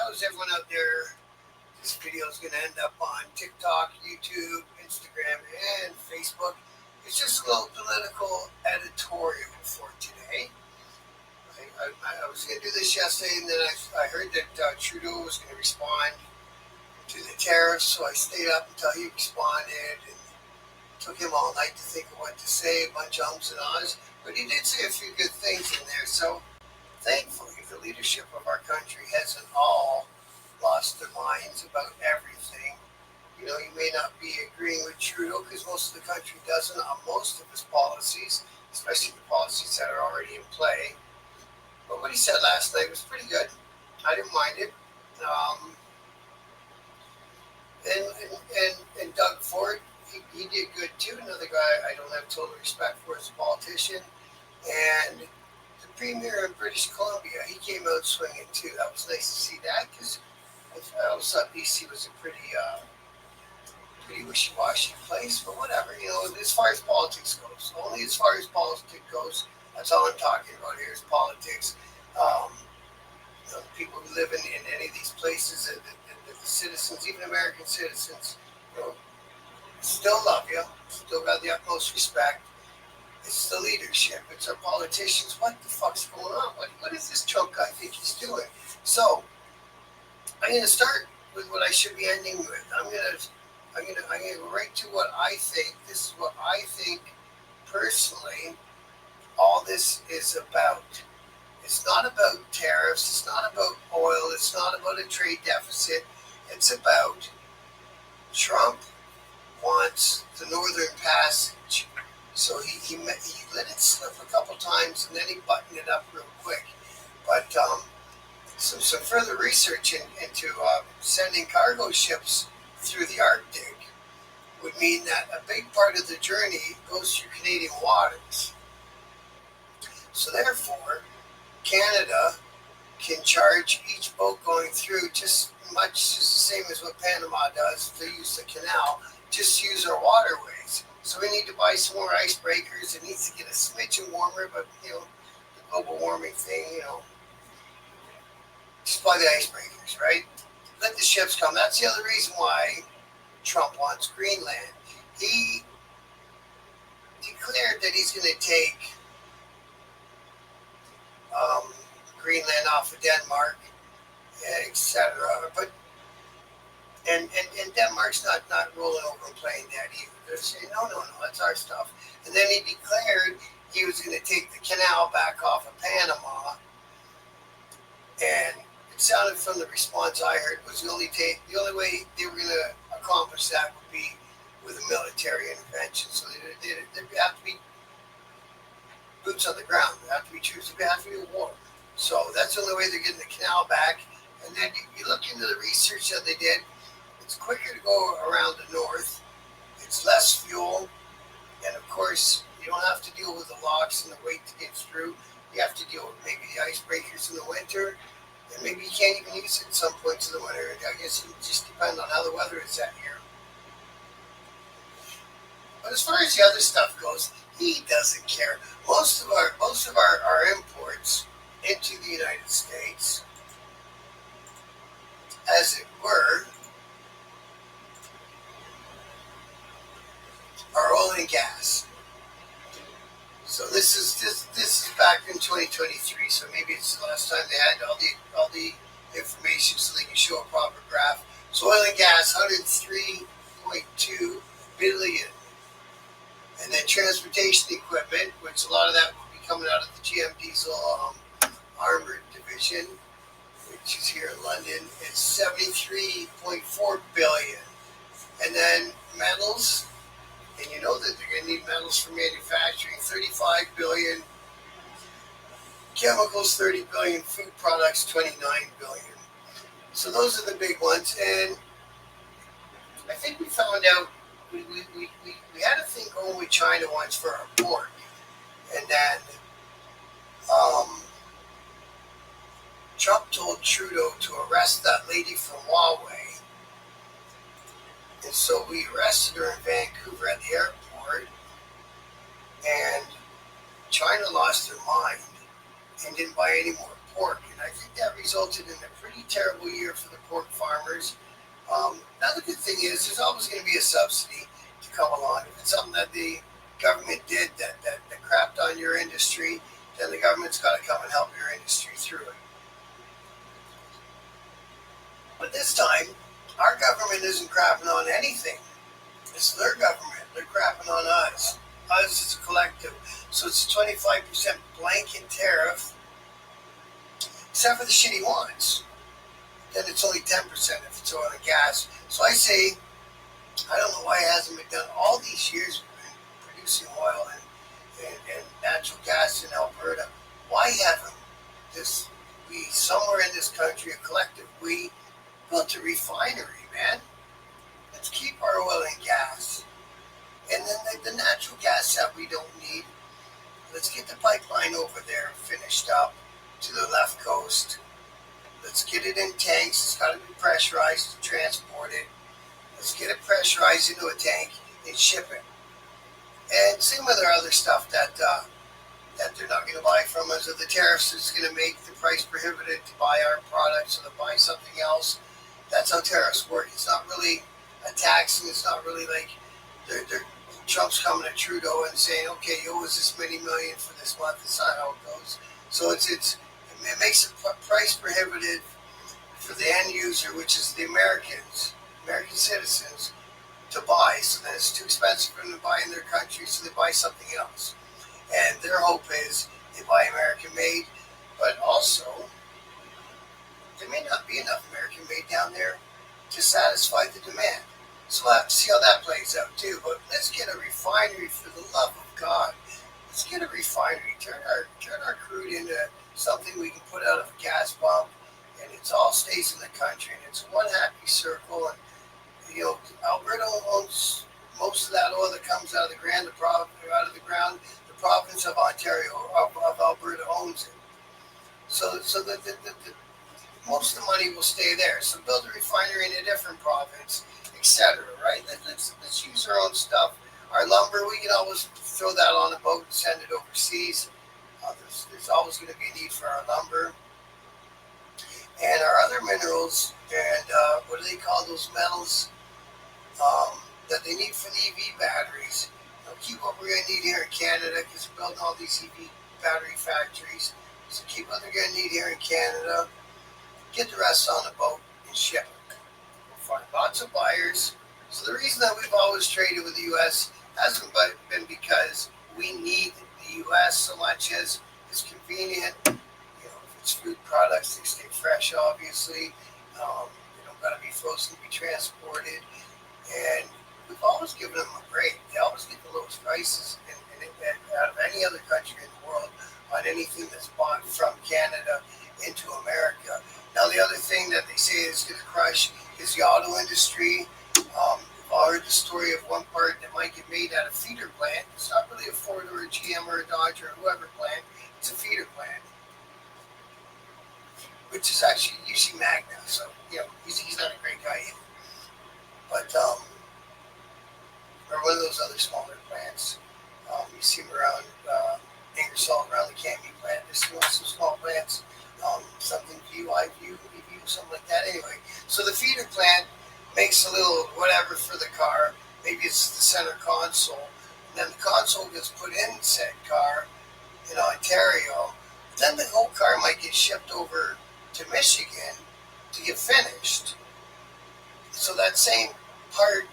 how's everyone out there? This video is going to end up on TikTok, YouTube, Instagram, and Facebook. It's just a little political editorial for today. I was going to do this yesterday, and then I heard that Trudeau was going to respond to the tariffs, so I stayed up until he responded, and it took him all night to think of what to say, a bunch of ums and ahs. But he did say a few good things in there, so thankfully the leadership of our country hasn't all lost their minds about everything. You know, you may not be agreeing with Trudeau because most of the country doesn't on most of his policies, especially the policies that are already in play. But what he said last night was pretty good. I didn't mind it. And Doug Ford, he did good too. Another guy I don't have total respect for as a politician. And the premier in British Columbia, he came out swinging too. That was nice to see that because I always thought BC was a pretty wishy-washy place. But whatever, you know, as far as politics goes, only as far as politics goes. That's all I'm talking about here is politics. You know, the people who live in any of these places, the citizens, even American citizens, you know, still love you, still got the utmost respect. It's the leadership, it's our politicians. What the fuck's going on? What is this Trump guy think he's doing? So I'm going to start with what I should be ending with. I'm going to go right to what I think. This is what I think personally. All this is about. It's not about tariffs. It's not about oil. It's not about a trade deficit. It's about Trump wants the Northern Passage. So he let it slip a couple times and then he buttoned it up real quick. But some further research into sending cargo ships through the Arctic would mean that a big part of the journey goes through Canadian waters. So therefore, Canada can charge each boat going through just the same as what Panama does. If they use the canal, just use our waterways. So we need to buy some more icebreakers. It needs to get a smidgen warmer, but you know, the global warming thing, you know, just buy the icebreakers, right? Let the ships come. That's the other reason why Trump wants Greenland. He declared that he's going to take Greenland off of Denmark, etc. But and Denmark's not rolling over and playing that either. They're saying no, that's our stuff. And then he declared he was going to take the canal back off of Panama. And it sounded from the response I heard was the only way they were going to accomplish that would be with a military intervention. So there'd have to be boots on the ground. There have to be troops. There have to be a war. So that's the only way they're getting the canal back. And then you look into the research that they did. It's quicker to go around the north. It's less fuel. And of course, you don't have to deal with the locks and the weight to get through. You have to deal with maybe the icebreakers in the winter. And maybe you can't even use it at some points of the winter. I guess it would just depend on how the weather is that year. But as far as the other stuff goes, he doesn't care. Most of our imports into the United States, as it were, are oil and gas. So this is back in 2023. So maybe it's the last time they had all the information so they can show a proper graph. So oil and gas, 103.2 billion. And then transportation equipment, which a lot of that will be coming out of the GM Diesel Armored Division, which is here in London, it's 73.4 billion. And then metals, and you know that they're going to need metals for manufacturing, 35 billion. Chemicals, 30 billion. Food products, 29 billion. So those are the big ones. And I think we found out we had a thing going with China once for our pork. And then Trump told Trudeau to arrest that lady from Huawei. And so we arrested her in Vancouver at the airport. And China lost their mind and didn't buy any more pork, and I think that resulted in a pretty terrible year for the pork farmers. Now the good thing is there's always going to be a subsidy to come along. If it's something that the government did that crapped on your industry, then the government's got to come and help your industry through it. But this time, our government isn't crapping on anything. It's their government. They're crapping on us. Us as a collective. So it's a 25% blanket tariff, except for the shit he wants. Then it's only 10% if it's oil and gas. So I say, I don't know why it hasn't been done. All these years we've been producing oil and natural gas in Alberta. Why haven't we, somewhere in this country, a collective, we built a refinery, man? Let's keep our oil and gas. And then the natural gas that we don't need, let's get the pipeline over there finished up to the left coast. Let's get it in tanks. It's got to be pressurized to transport it. Let's get it pressurized into a tank and ship it. And same with our other stuff that they're not going to buy from us, or the tariffs is going to make the price prohibitive to buy our products or to buy something else. That's how tariffs work. It's not really a tax, and it's not really like Trump's coming to Trudeau and saying, okay, you owe us this many million for this month. It's not how it goes. So it makes it price prohibitive for the end user, which is the American citizens, to buy. So then it's too expensive for them to buy in their country, so they buy something else. And their hope is they buy American made, but also there may not be enough American made down there to satisfy the demand. So we'll have to see how that plays out too. But let's get a refinery, for the love of God. Let's get a refinery. Turn our crude into something we can put out of a gas pump, and it all stays in the country, and it's one happy circle. And Alberta owns most of that oil that comes out of the ground. The province of Ontario, of Alberta, owns it. So the most of the money will stay there. So build a refinery in a different province, etc. Right? Let's use our own stuff. Our lumber, we can always throw that on a boat and send it overseas. There's always going to be a need for our lumber and our other minerals. And what do they call those metals that they need for the EV batteries? Keep what we're going to need here in Canada, because we're building all these EV battery factories. So keep what they're going to need here in Canada. Get the rest on the boat and ship it. We'll find lots of buyers. So the reason that we've always traded with the U.S. hasn't been because we need the U.S. so much as it's convenient. If it's food products, they stay fresh, obviously. They don't got to be frozen to be transported. And we've always given them a break. They always get the lowest prices out of any other country in the world on anything that's bought from Canada into America. Now, the other thing that they say is going to crush is the auto industry. We've all heard the story of one part that might get made at a feeder plant. It's not really a Ford or a GM or a Dodge or whoever plant. It's a feeder plant, which is actually usually Magna. So, he's not a great guy either. But, or one of those other smaller plants. You see them around Ingersoll, around the Canby plant. There's some small plants, something VU, something like that. Anyway, so the feeder plant makes a little whatever for the car. Maybe it's the center console. And then the console gets put in said car in Ontario. Then the whole car might get shipped over to Michigan to get finished. So that same part,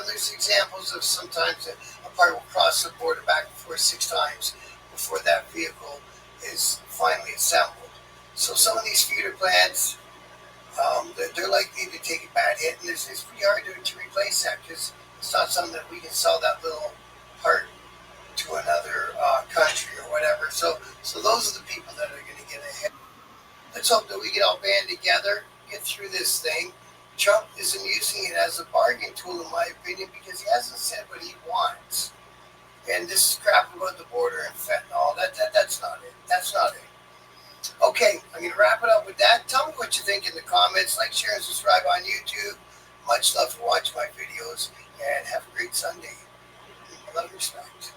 there's examples of sometimes a part will cross the border back and forth 6 times before that vehicle is finally assembled. So some of these feeder plants, they're likely to take a bad hit, and it's pretty hard to replace that, because it's not something that we can sell that little part to another country or whatever. So those are the people that are going to get a hit. Let's hope that we can all band together, get through this thing. Trump isn't using it as a bargain tool, in my opinion, because he hasn't said what he wants. And this crap about the border and fentanyl, that's not it. That's not it. Okay, I'm going to wrap it up with that. Tell me what you think in the comments. Like, share, and subscribe on YouTube. Much love for watching my videos, and have a great Sunday. Love and respect.